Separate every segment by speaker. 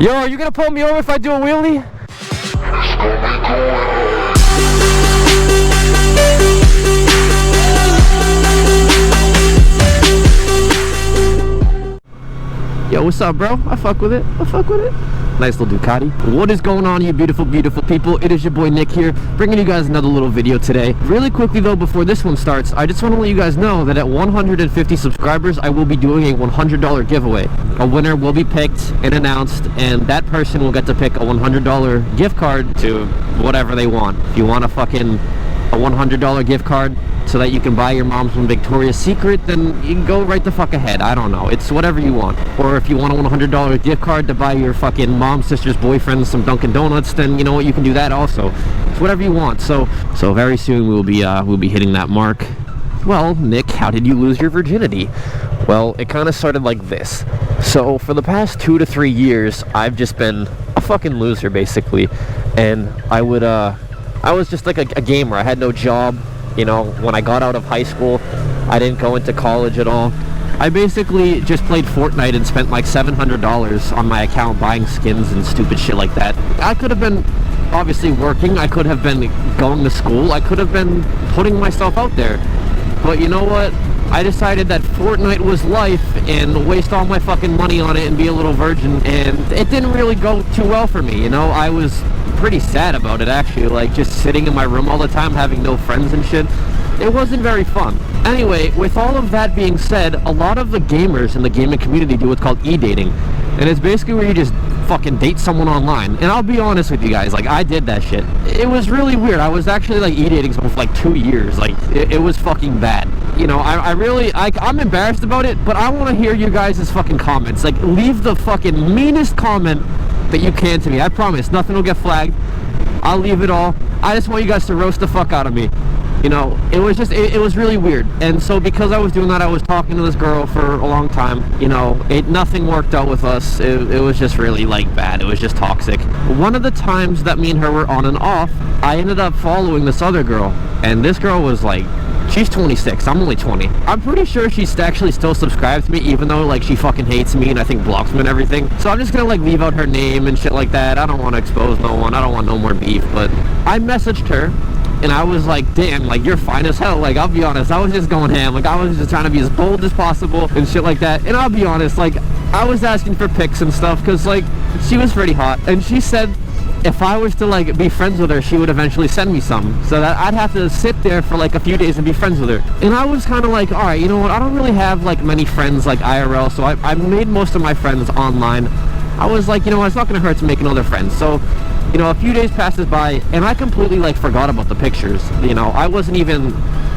Speaker 1: Yo, are you gonna pull me over if I do a wheelie? Yo, what's up, bro? I fuck with it. Nice little Ducati. What is going on, you beautiful, beautiful people? It is your boy Nick here, bringing you guys another little video today. Really quickly though, before this one starts, I just want to let you guys know that at 150 subscribers, I will be doing a $100 giveaway. A winner will be picked and announced, and that person will get to pick a $100 gift card to whatever they want. If you want a $100 gift card so that you can buy your mom some Victoria's Secret, then you can go right the fuck ahead. I don't know, it's whatever you want. Or if you want a $100 gift card to buy your fucking mom's sister's boyfriend some Dunkin' Donuts, then you know what, you can do that also. It's whatever you want. So very soon we'll be hitting that mark. Well, Nick, how did you lose your virginity? Well, it kind of started like this. So for the past 2 to 3 years, I've just been a fucking loser basically, and I was just like a gamer. I had no job. You know, when I got out of high school, I didn't go into college at all. I basically just played Fortnite and spent like $700 on my account buying skins and stupid shit like that. I could have been obviously working, I could have been going to school, I could have been putting myself out there. But you know what? I decided that Fortnite was life and waste all my fucking money on it and be a little virgin, and it didn't really go too well for me, you know? I was pretty sad about it actually, like just sitting in my room all the time having no friends and shit. It wasn't very fun. Anyway, with all of that being said, a lot of the gamers in the gaming community do what's called e-dating, and it's basically where you just fucking date someone online. And I'll be honest with you guys, like I did that shit. It was really weird. I was actually like e-dating someone for like 2 years. Like it was fucking bad. You know, I'm embarrassed about it, but I want to hear you guys' fucking comments. Like leave the fucking meanest comment that you can to me. I promise nothing will get flagged. I'll leave it all. I just want you guys to roast the fuck out of me. You know, it was just, it was really weird. And so because I was doing that, I was talking to this girl for a long time. You know, nothing worked out with us. It was just really like bad. It was just toxic. One of the times that me and her were on and off, I ended up following this other girl, and this girl was like, she's 26, I'm only 20. I'm pretty sure she's actually still subscribed to me, even though like she fucking hates me and I think blocks me and everything. So I'm just gonna like leave out her name and shit like that. I don't want to expose no one. I don't want no more beef. But I messaged her and I was like, damn, like you're fine as hell. Like I'll be honest, I was just going ham. Like I was just trying to be as bold as possible and shit like that. And I'll be honest, like I was asking for pics and stuff because like she was pretty hot, and she said if I was to like be friends with her, she would eventually send me some, so that I'd have to sit there for like a few days and be friends with her. And I was kind of like, all right, you know what, I don't really have like many friends like IRL, so I made most of my friends online. I was like, you know, it's not gonna hurt to make another friend. So, you know, a few days passes by and I completely like forgot about the pictures. You know, I wasn't even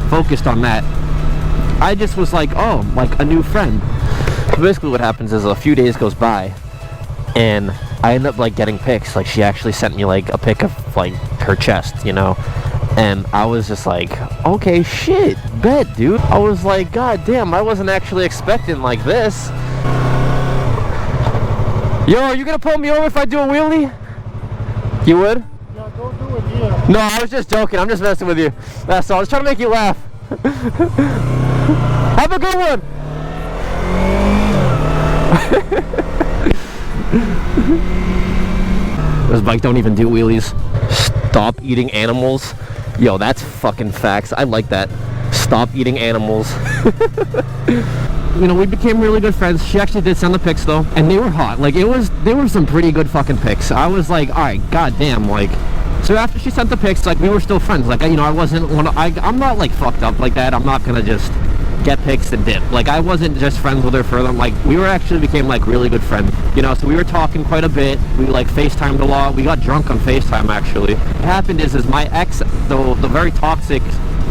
Speaker 1: focused on that. I just was like, oh, like a new friend. So basically what happens is a few days goes by and I end up like getting pics. Like she actually sent me like a pic of like her chest, you know, and I was just like, okay, shit, bet, dude. I was like, god damn, I wasn't actually expecting like this. Yo, are you gonna pull me over if I do a wheelie? You would?
Speaker 2: Yeah, don't do it here.
Speaker 1: No, I was just joking. I'm just messing with you. That's all. I was trying to make you laugh. Have a good one. This bike don't even do wheelies. Stop eating animals. Yo, that's fucking facts. I like that. Stop eating animals. You know, we became really good friends. She actually did send the pics though, and they were hot. Like they were some pretty good fucking pics. I was like, all right, goddamn, like. So after she sent the pics, like we were still friends. Like, you know, I'm not like fucked up like that. I'm not gonna just get pics and dip. Like I wasn't just friends with her further. Like we were actually became like really good friends. You know, so we were talking quite a bit. We like FaceTimed a lot. We got drunk on FaceTime actually. What happened is my ex, the very toxic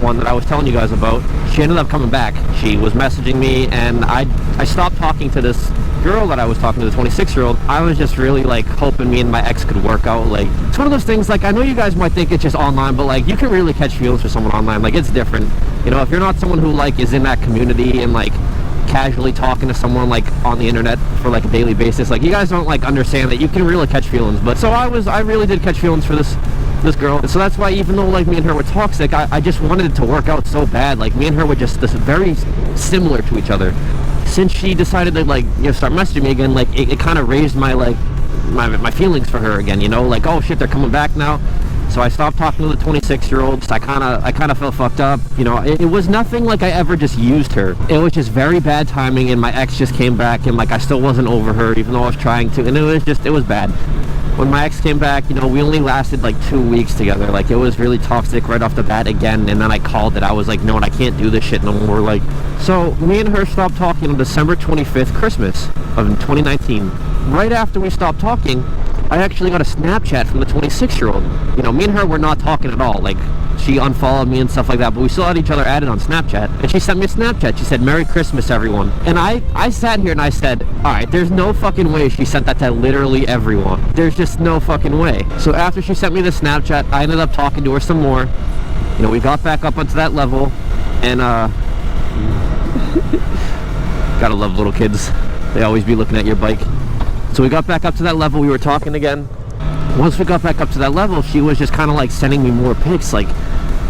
Speaker 1: one that I was telling you guys about, she ended up coming back. She was messaging me, and I stopped talking to this girl that I was talking to, the 26-year-old. I was just really like hoping me and my ex could work out. Like it's one of those things, like I know you guys might think it's just online, but like you can really catch feelings for someone online. Like it's different, you know, if you're not someone who like is in that community and like casually talking to someone like on the internet for like a daily basis, like you guys don't like understand that you can really catch feelings. But so I really did catch feelings for this girl, and so that's why even though like me and her were toxic, I just wanted it to work out so bad. Like me and her were just this very similar to each other. Since she decided to like, you know, start messaging me again, like it kind of raised my like my feelings for her again, you know, like, oh shit, they're coming back now. So I stopped talking to the 26-year-old. I kind of felt fucked up. You know, it was nothing like I ever just used her. It was just very bad timing, and my ex just came back, and like I still wasn't over her, even though I was trying to, and it was bad. When my ex came back, you know, we only lasted like 2 weeks together. Like, it was really toxic right off the bat again, and then I called it. I was like, no, I can't do this shit no more. Like, so me and her stopped talking on December 25th, Christmas of 2019. Right after we stopped talking, I actually got a Snapchat from the 26-year-old. You know, me and her were not talking at all. Like, she unfollowed me and stuff like that, but we still had each other added on Snapchat. And she sent me a Snapchat. She said, "Merry Christmas, everyone." And I sat here and I said, alright, there's no fucking way she sent that to literally everyone. There's just no fucking way. So after she sent me the Snapchat, I ended up talking to her some more. You know, we got back up onto that level, and gotta love little kids. They always be looking at your bike. So we got back up to that level, we were talking again. Once we got back up to that level, she was just kind of like sending me more pics. Like,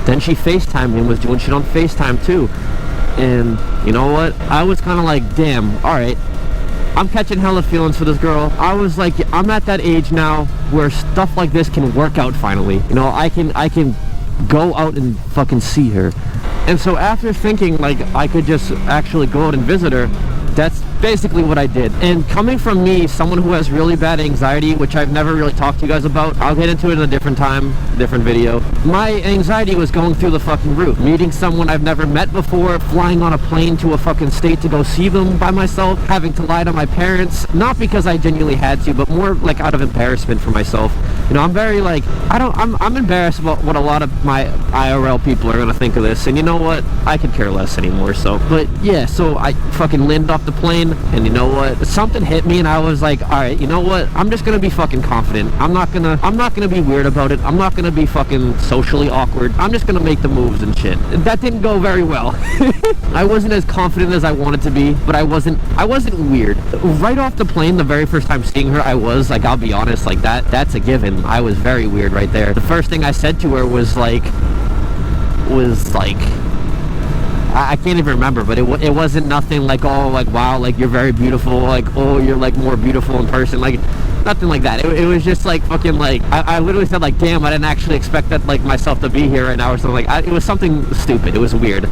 Speaker 1: then she FaceTimed me and was doing shit on FaceTime too. And you know what? I was kind of like, damn, alright. I'm catching hella feelings for this girl. I was like, I'm at that age now where stuff like this can work out finally. You know, I can go out and fucking see her. And so after thinking like I could just actually go out and visit her, that's basically what I did. And coming from me, someone who has really bad anxiety, which I've never really talked to you guys about, I'll get into it in a different time, different video. My anxiety was going through the fucking roof. Meeting someone I've never met before, flying on a plane to a fucking state to go see them by myself, having to lie to my parents, not because I genuinely had to, but more like out of embarrassment for myself. You know, I'm very like, I'm embarrassed about what a lot of my IRL people are gonna think of this, and you know what? I could care less anymore, so. But yeah, so I fucking landed off the plane, and you know what? Something hit me, and I was like, alright, you know what? I'm just gonna be fucking confident. I'm not gonna be weird about it. I'm not gonna be fucking socially awkward. I'm just gonna make the moves and shit. That didn't go very well. I wasn't as confident as I wanted to be, but I wasn't weird. Right off the plane, the very first time seeing her, I was like, I'll be honest, like that's a given. I was very weird right there. The first thing I said to her was like I can't even remember, but it wasn't nothing like, oh, like, wow, like, you're very beautiful, like, oh, you're, like, more beautiful in person, like, nothing like that. It was just, like, fucking, like, I literally said, like, damn, I didn't actually expect that, like, myself to be here right now or something, like, it was something stupid. It was weird.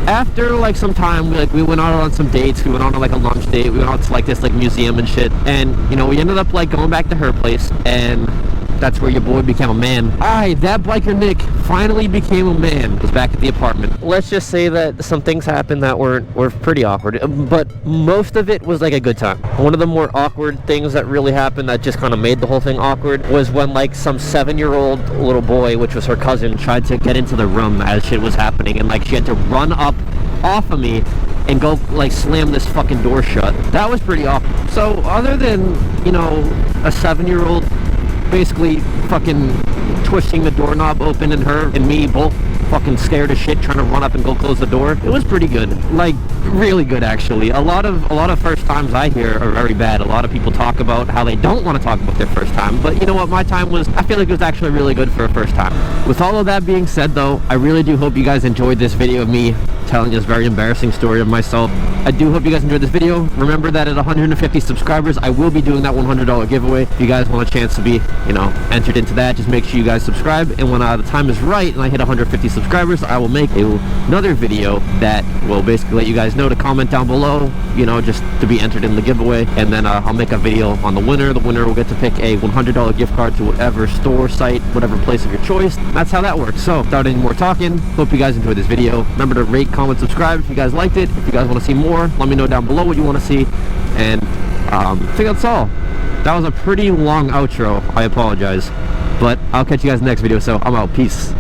Speaker 1: After, like, some time, we went out on some dates. We went on, like, a lunch date. We went out to, like, this, like, museum and shit, and, you know, we ended up, like, going back to her place, and that's where your boy became a man. Alright, that biker Nick finally became a man. Was back at the apartment. Let's just say that some things happened that were pretty awkward, but most of it was like a good time. One of the more awkward things that really happened that just kind of made the whole thing awkward was when like some 7-year-old little boy, which was her cousin, tried to get into the room as shit was happening, and like she had to run up off of me and go like slam this fucking door shut. That was pretty awkward. So other than, you know, a 7-year-old basically fucking twisting the doorknob open and her and me both fucking scared as shit trying to run up and go close the door, it was pretty good. Like, really good, actually. A lot of first times I hear are very bad. A lot of people talk about how they don't want to talk about their first time, but you know what, my time was, I feel like it was actually really good for a first time. With all of that being said though, I really do hope you guys enjoyed this video of me telling this very embarrassing story of myself. I do hope you guys enjoyed this video. Remember that at 150 subscribers, I will be doing that $100 giveaway. If you guys want a chance to be, you know, entered into that, just make sure you guys subscribe, and when the time is right and I hit 150 subscribers, I will make another video that will basically let you guys know to comment down below, you know, just to be entered in the giveaway, and then I'll make a video on the winner. The winner will get to pick a $100 gift card to whatever store, site, whatever place of your choice. That's how that works. So without any more talking, hope you guys enjoyed this video. Remember to rate, comment, subscribe if you guys liked it. If you guys want to see more, let me know down below what you want to see, and I think that's all. That was a pretty long outro. I apologize, but I'll catch you guys in the next video, so I'm out. Peace.